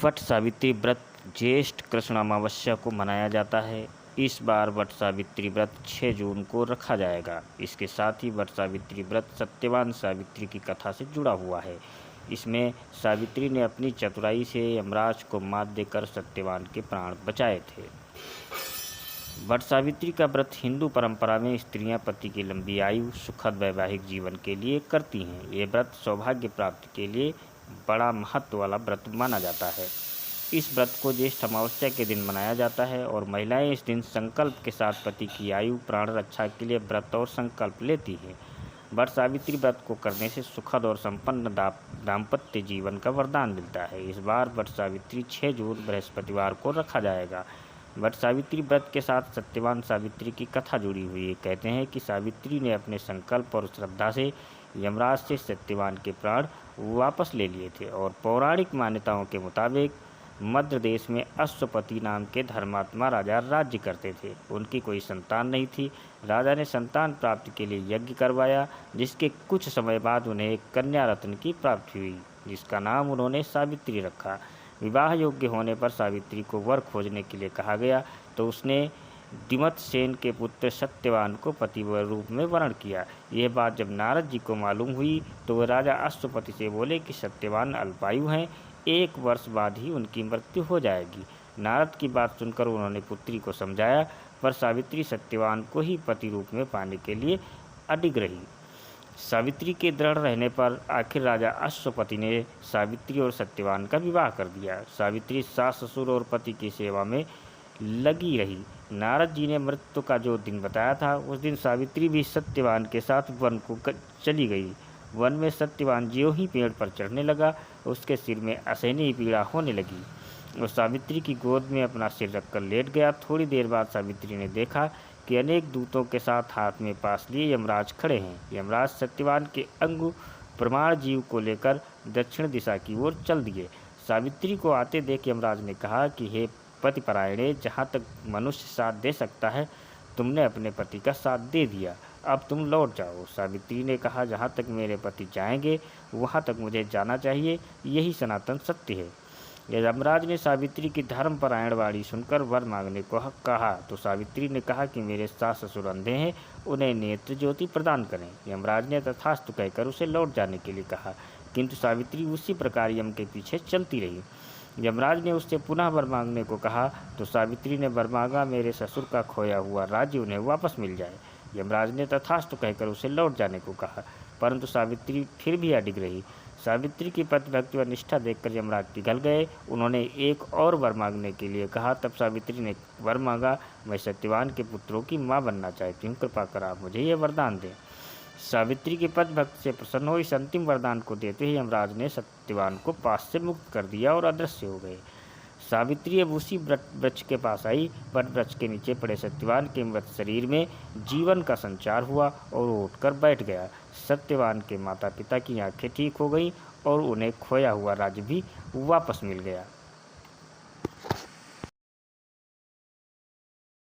वट सावित्री व्रत ज्येष्ठ कृष्ण अमावस्या को मनाया जाता है। इस बार वट सावित्री व्रत 6 जून को रखा जाएगा। इसके साथ ही वट सावित्री व्रत सत्यवान सावित्री की कथा से जुड़ा हुआ है। इसमें सावित्री ने अपनी चतुराई से यमराज को मात देकर सत्यवान के प्राण बचाए थे। वट सावित्री का व्रत हिंदू परंपरा में स्त्रियां पति की लंबी आयु, सुखद वैवाहिक जीवन के लिए करती हैं। ये व्रत सौभाग्य प्राप्ति के लिए बड़ा महत्व वाला व्रत माना जाता है। इस व्रत को ज्येष्ठ अमावस्या के दिन मनाया जाता है और महिलाएं इस दिन संकल्प के साथ पति की आयु प्राण रक्षा के लिए व्रत और संकल्प लेती हैं। वट सावित्री व्रत को करने से सुखद और संपन्न दाम्पत्य जीवन का वरदान मिलता है। इस बार वट सावित्री 6 जून बृहस्पतिवार को रखा जाएगा। वट सावित्री व्रत के साथ सत्यवान सावित्री की कथा जुड़ी हुई है। कहते हैं कि सावित्री ने अपने संकल्प और श्रद्धा से यमराज से सत्यवान के प्राण वापस ले लिए थे और पौराणिक मान्यताओं के मुताबिक मध्य देश में अश्वपति नाम के धर्मात्मा राजा राज्य करते थे। उनकी कोई संतान नहीं थी। राजा ने संतान प्राप्ति के लिए यज्ञ करवाया, जिसके कुछ समय बाद उन्हें एक कन्या रत्न की प्राप्ति हुई, जिसका नाम उन्होंने सावित्री रखा। विवाह योग्य होने पर सावित्री को वर खोजने के लिए कहा गया तो उसने दिमत सेन के पुत्र सत्यवान को पति रूप में वर्ण किया। यह बात जब नारद जी को मालूम हुई तो वह राजा अश्वपति से बोले कि सत्यवान अल्पायु हैं, 1 वर्ष बाद ही उनकी मृत्यु हो जाएगी। नारद की बात सुनकर उन्होंने पुत्री को समझाया, पर सावित्री सत्यवान को ही पति रूप में पाने के लिए अडिग रही। सावित्री के दृढ़ रहने पर आखिर राजा अश्वपति ने सावित्री और सत्यवान का विवाह कर दिया। सावित्री सास ससुर और पति की सेवा में लगी रही। नारद जी ने मृत्यु का जो दिन बताया था, उस दिन सावित्री भी सत्यवान के साथ वन को चली गई। वन में सत्यवान ज्यों ही पेड़ पर चढ़ने लगा, उसके सिर में असहनीय पीड़ा होने लगी। वो सावित्री की गोद में अपना सिर रखकर लेट गया। थोड़ी देर बाद सावित्री ने देखा कि अनेक दूतों के साथ हाथ में पास लिए यमराज खड़े हैं। यमराज सत्यवान के अंगु प्रमाण जीव को लेकर दक्षिण दिशा की ओर चल दिए। सावित्री को आते देख यमराज ने कहा कि हे पतिपरायणे, जहाँ तक मनुष्य साथ दे सकता है, तुमने अपने पति का साथ दे दिया, अब तुम लौट जाओ। सावित्री ने कहा, जहाँ तक मेरे पति जाएंगे वहाँ तक मुझे जाना चाहिए, यही सनातन सत्य है। यमराज ने सावित्री की धर्मपरायण वाणी सुनकर वर मांगने को कहा तो सावित्री ने कहा कि मेरे सास ससुर अंधे हैं, उन्हें नेत्र ज्योति प्रदान करें। यमराज ने तथास्तु कहकर उसे लौट जाने के लिए कहा, किंतु सावित्री उसी प्रकार यम के पीछे चलती रही। यमराज ने उससे पुनः वर मांगने को कहा तो सावित्री ने वर मांगा, मेरे ससुर का खोया हुआ राज्य उन्हें वापस मिल जाए। यमराज ने तथास्तु कहकर उसे लौट जाने को कहा, परंतु सावित्री फिर भी अडिग रही। सावित्री की पतिभक्ति व निष्ठा देखकर यमराज पिघल गए। उन्होंने एक और वर मांगने के लिए कहा। तब सावित्री ने वर मांगा, मैं सत्यवान के पुत्रों की माँ बनना चाहती हूँ, कृपा कर आप मुझे यह वरदान दें। सावित्री के पतिभक्ति से प्रसन्न हो इस अंतिम वरदान को देते ही यमराज ने सत्यवान को पास से मुक्त कर दिया और अदृश्य हो गए। सावित्री अब उसी वृक्ष के पास आई। वट वृक्ष के नीचे पड़े सत्यवान के मृत शरीर में जीवन का संचार हुआ और वो उठकर बैठ गया। सत्यवान के माता पिता की आंखें ठीक हो गईं और उन्हें खोया हुआ राज्य भी वापस मिल गया।